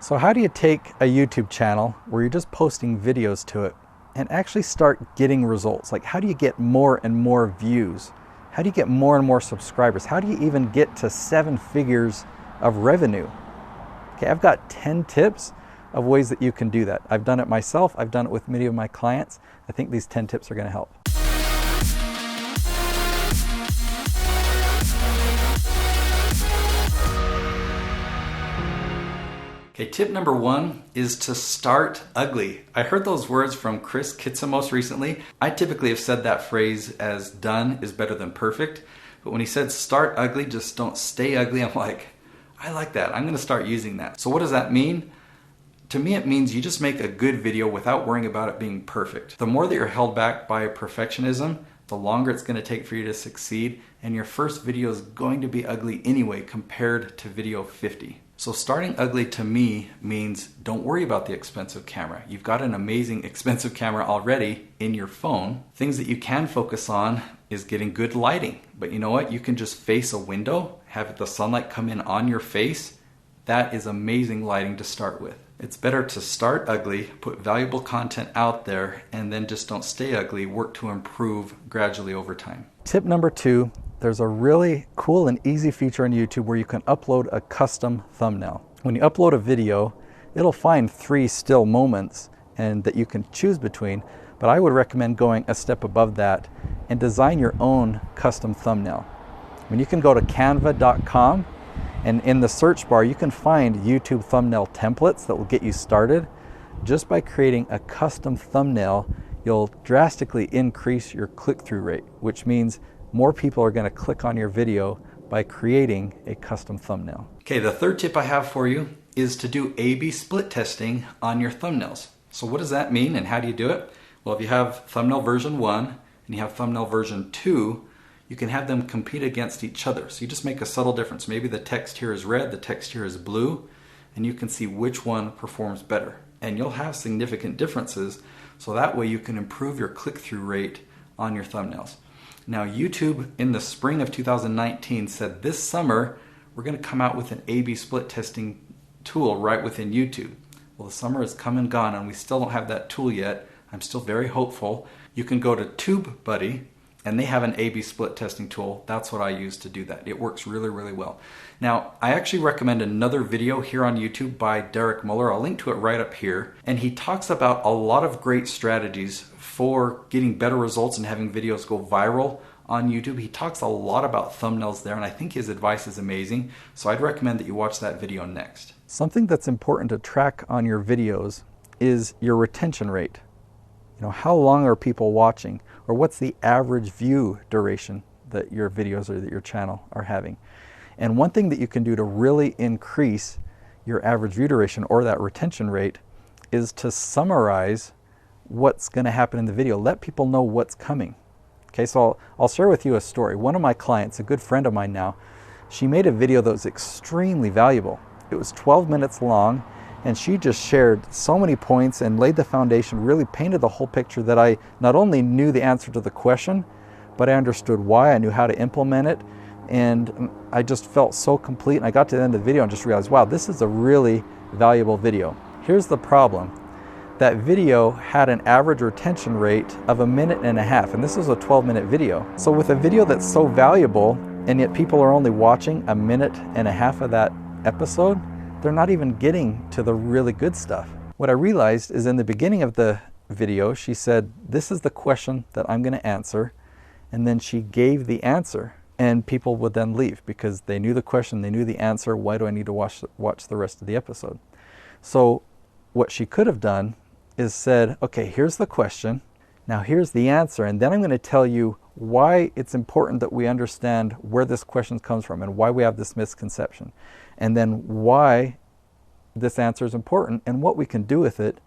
So how do you take a YouTube channel where you're just posting videos to it and actually start getting results? Like, how do you get more and more views? How do you get more and more subscribers? How do you even get to 7 figures of revenue? Okay, I've got 10 tips of ways that you can do that. I've done it myself. I've done it with many of my clients. I think these 10 tips are going to help. Okay, tip number 1 is to start ugly. I heard those words from Chris Kitsa most recently. I typically have said that phrase as done is better than perfect. But when he said start ugly, just don't stay ugly, I'm like, I like that. I'm going to start using that. So what does that mean? To me, it means you just make a good video without worrying about it being perfect. The more that you're held back by perfectionism, the longer it's going to take for you to succeed, and your first video is going to be ugly anyway compared to video 50. So starting ugly to me means don't worry about the expensive camera. You've got an amazing expensive camera already in your phone. Things that you can focus on is getting good lighting. But you know what? You can just face a window, have the sunlight come in on your face. That is amazing lighting to start with. It's better to start ugly, put valuable content out there, and then just don't stay ugly, work to improve gradually over time. Tip number 2, there's a really cool and easy feature on YouTube where you can upload a custom thumbnail. When you upload a video, it'll find 3 still moments and that you can choose between, but I would recommend going a step above that and design your own custom thumbnail. When you can go to canva.com, and in the search bar, you can find YouTube thumbnail templates that will get you started. Just by creating a custom thumbnail, you'll drastically increase your click-through rate, which means more people are going to click on your video by creating a custom thumbnail. Okay, the third tip I have for you is to do A/B split testing on your thumbnails. So what does that mean and how do you do it? Well, if you have thumbnail version 1 and you have thumbnail version 2, you can have them compete against each other. So you just make a subtle difference. Maybe the text here is red, the text here is blue, and you can see which one performs better. And you'll have significant differences, so that way you can improve your click-through rate on your thumbnails. Now, YouTube in the spring of 2019 said this summer we're going to come out with an A/B split testing tool right within YouTube. Well, the summer has come and gone and we still don't have that tool yet. I'm still very hopeful. You can go to TubeBuddy, and they have an A/B split testing tool. That's what I use to do that. It works really, really well. Now, I actually recommend another video here on YouTube by Derek Muller. I'll link to it right up here. And he talks about a lot of great strategies for getting better results and having videos go viral on YouTube. He talks a lot about thumbnails there, and I think his advice is amazing. So I'd recommend that you watch that video next. Something that's important to track on your videos is your retention rate. You know, how long are people watching? Or what's the average view duration that your videos or that your channel are having? And one thing that you can do to really increase your average view duration or that retention rate is to summarize what's going to happen in the video. Let people know what's coming. Okay, so I'll share with you a story. One of my clients, a good friend of mine now, she made a video that was extremely valuable. It was 12 minutes long, and she just shared so many points and laid the foundation, really painted the whole picture that I not only knew the answer to the question, but I understood why, I knew how to implement it, and I just felt so complete. And I got to the end of the video and just realized, wow, this is a really valuable video. Here's the problem. That video had an average retention rate of 1.5 minutes, and this was a 12-minute video. So with a video that's so valuable, and yet people are only watching 1.5 minutes of that episode, they're not even getting to the really good stuff. What I realized is in the beginning of the video, she said, this is the question that I'm going to answer. And then she gave the answer. And people would then leave because they knew the question, they knew the answer. Why do I need to watch the rest of the episode? So what she could have done is said, okay, here's the question. Now here's the answer. And then I'm going to tell you why it's important that we understand where this question comes from and why we have this misconception. And then why this answer is important and what we can do with it,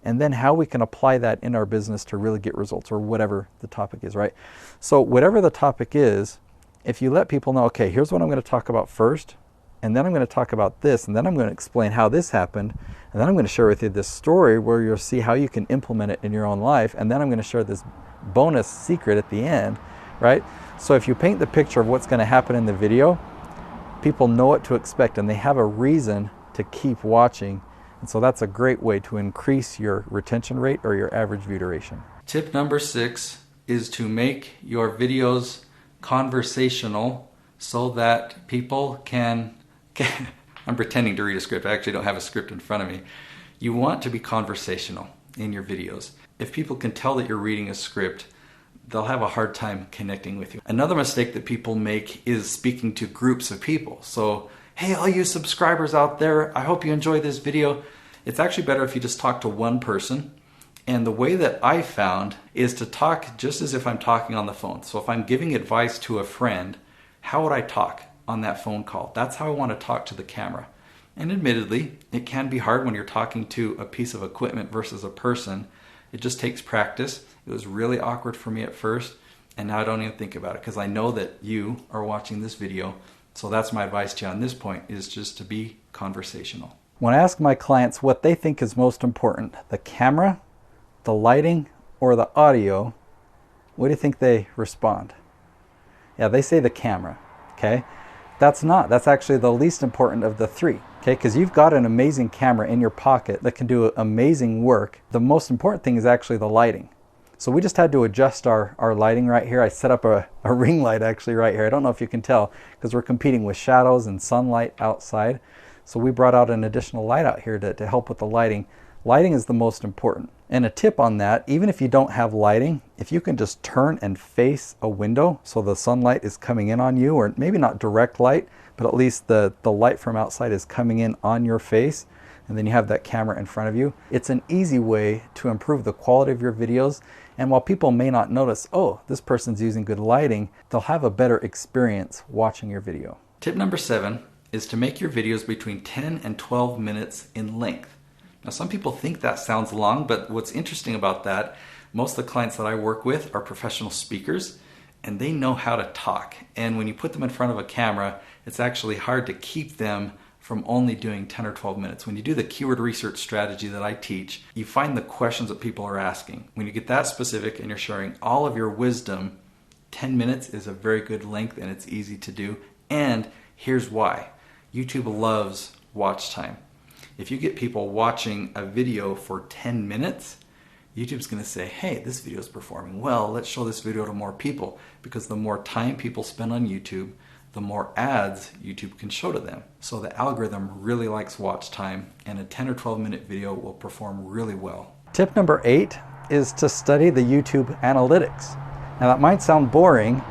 and then how we can apply that in our business to really get results, or whatever the topic is, right? So whatever the topic is, if you let people know, okay, here's what I'm going to talk about first, and then I'm going to talk about this, and then I'm going to explain how this happened, and then I'm going to share with you this story where you'll see how you can implement it in your own life, and then I'm going to share this bonus secret at the end, right? So if you paint the picture of what's going to happen in the video, people know what to expect and they have a reason to keep watching. And so that's a great way to increase your retention rate or your average view duration. Tip number 6 is to make your videos conversational so that people can I'm pretending to read a script. I actually don't have a script in front of me. You want to be conversational in your videos. If people can tell that you're reading a script, they'll have a hard time connecting with you. Another mistake that people make is speaking to groups of people. So, hey, all you subscribers out there, I hope you enjoy this video. It's actually better if you just talk to one person. And the way that I found is to talk just as if I'm talking on the phone. So if I'm giving advice to a friend, how would I talk on that phone call? That's how I want to talk to the camera. And admittedly, it can be hard when you're talking to a piece of equipment versus a person. It just takes practice. It was really awkward for me at first, and now I don't even think about it because I know that you are watching this video. So that's my advice to you on this point, is just to be conversational. When I ask my clients what they think is most important, the camera, the lighting, or the audio, what do you think they respond? Yeah, they say the camera, okay? That's actually the least important of the three, okay? Because you've got an amazing camera in your pocket that can do amazing work. The most important thing is actually the lighting. So we just had to adjust our lighting right here. I set up a ring light actually right here. I don't know if you can tell because we're competing with shadows and sunlight outside. So we brought out an additional light out here to help with the lighting. Lighting is the most important. And a tip on that, even if you don't have lighting, if you can just turn and face a window so the sunlight is coming in on you, or maybe not direct light, but at least the light from outside is coming in on your face, and then you have that camera in front of you. It's an easy way to improve the quality of your videos. And while people may not notice, oh, this person's using good lighting, they'll have a better experience watching your video. Tip number 7 is to make your videos between 10 and 12 minutes in length. Now, some people think that sounds long, but what's interesting about that, most of the clients that I work with are professional speakers, and they know how to talk. And when you put them in front of a camera, it's actually hard to keep them from only doing 10 or 12 minutes. When you do the keyword research strategy that I teach, you find the questions that people are asking. When you get that specific and you're sharing all of your wisdom, 10 minutes is a very good length and it's easy to do. And here's why. YouTube loves watch time. If you get people watching a video for 10 minutes, YouTube's going to say, hey, this video is performing well. Let's show this video to more people. Because the more time people spend on YouTube, the more ads YouTube can show to them. So the algorithm really likes watch time, and a 10 or 12 minute video will perform really well. Tip number 8 is to study the YouTube analytics. Now that might sound boring,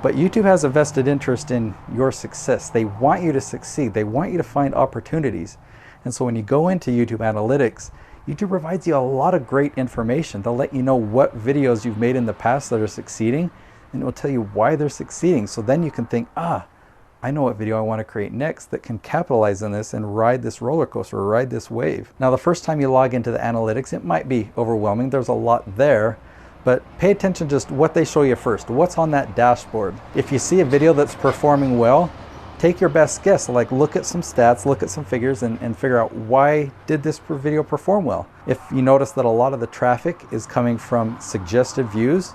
but YouTube has a vested interest in your success. They want you to succeed. They want you to find opportunities. And so when you go into YouTube analytics, YouTube provides you a lot of great information. They'll let you know what videos you've made in the past that are succeeding, and it will tell you why they're succeeding. So then you can think, I know what video I want to create next that can capitalize on this and ride this roller coaster or ride this wave. Now, the first time you log into the analytics, it might be overwhelming. There's a lot there, but pay attention just what they show you first. What's on that dashboard? If you see a video that's performing well, take your best guess. Like, look at some stats, look at some figures, and figure out why did this video perform well. If you notice that a lot of the traffic is coming from suggested views,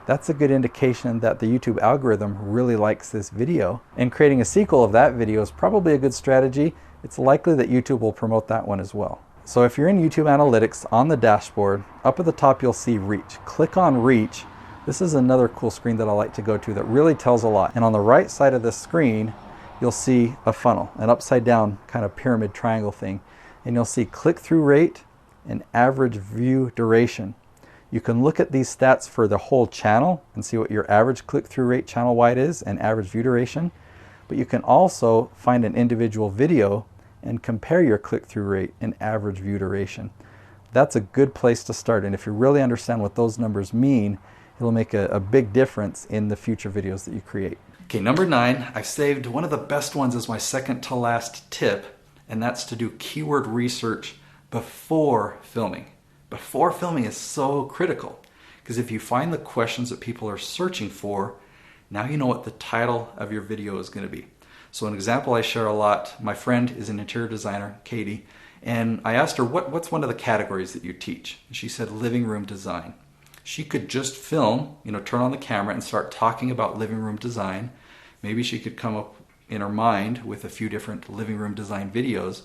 that's a good indication that the YouTube algorithm really likes this video. And creating a sequel of that video is probably a good strategy. It's likely that YouTube will promote that one as well. So if you're in YouTube Analytics on the dashboard, up at the top you'll see Reach. Click on Reach. This is another cool screen that I like to go to that really tells a lot. And on the right side of the screen, you'll see a funnel, an upside down kind of pyramid triangle thing. And you'll see click-through rate and average view duration. You can look at these stats for the whole channel and see what your average click-through rate channel-wide is and average view duration. But you can also find an individual video and compare your click-through rate and average view duration. That's a good place to start. And if you really understand what those numbers mean, it'll make a big difference in the future videos that you create. Okay, number 9, I've saved one of the best ones as my second to last tip, and that's to do keyword research before filming. Before filming is so critical, because if you find the questions that people are searching for, now you know what the title of your video is going to be. So an example I share a lot, my friend is an interior designer, Katie, and I asked her, what's one of the categories that you teach? And she said living room design. She could just film, turn on the camera and start talking about living room design. Maybe she could come up in her mind with a few different living room design videos.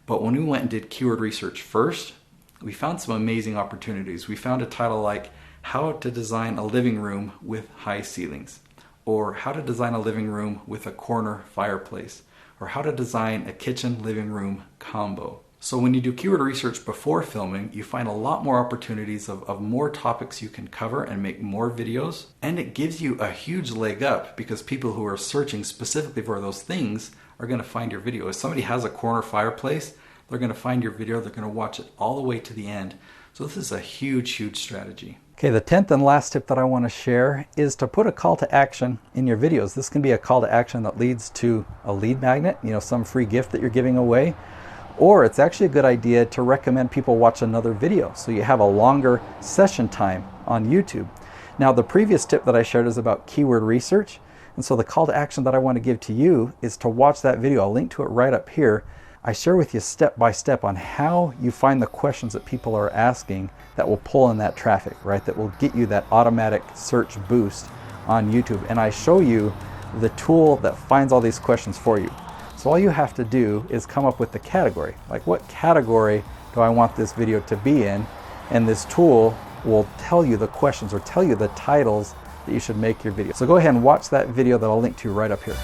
But when we went and did keyword research first, we found some amazing opportunities. We found a title like How to Design a Living Room with High Ceilings, or How to Design a Living Room with a Corner Fireplace, or How to Design a Kitchen Living Room Combo. So when you do keyword research before filming, you find a lot more opportunities of more topics you can cover and make more videos. And it gives you a huge leg up because people who are searching specifically for those things are going to find your video. If somebody has a corner fireplace, they're going to find your video, they're going to watch it all the way to the end. So this is a huge, huge strategy. Okay, the 10th and last tip that I want to share is to put a call to action in your videos. This can be a call to action that leads to a lead magnet, some free gift that you're giving away. Or it's actually a good idea to recommend people watch another video so you have a longer session time on YouTube. Now, the previous tip that I shared is about keyword research. And so the call to action that I want to give to you is to watch that video. I'll link to it right up here. I share with you step by step on how you find the questions that people are asking that will pull in that traffic, right? That will get you that automatic search boost on YouTube. And I show you the tool that finds all these questions for you. So all you have to do is come up with the category. Like, what category do I want this video to be in? And this tool will tell you the questions or tell you the titles that you should make your video. So go ahead and watch that video that I'll link to right up here.